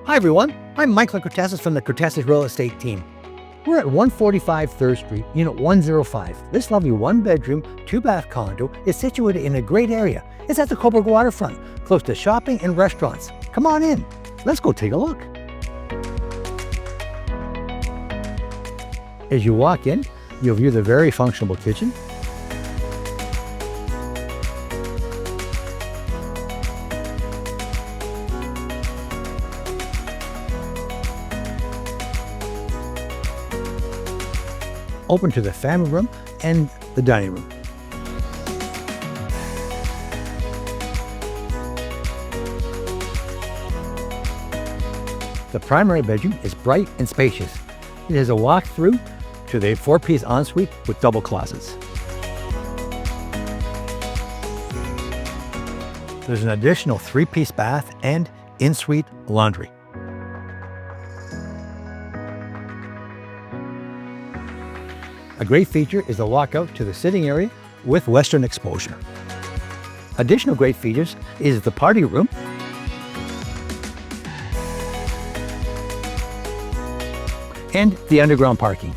Hi everyone, I'm Michael Cortesis from the Cortesis Real Estate team. We're at 145 3rd Street, Unit 105. This lovely one-bedroom, two-bath condo is situated in a great area. It's at the Cobourg waterfront, close to shopping and restaurants. Come on in, let's go take a look. As you walk in, you'll view the very functional kitchen. Open to the family room and the dining room. The primary bedroom is bright and spacious. It has a walk-through to the 4-piece ensuite with double closets. There's an additional 3-piece bath and in-suite laundry. A great feature is the walkout to the sitting area with western exposure. Additional great features is the party room, and the underground parking.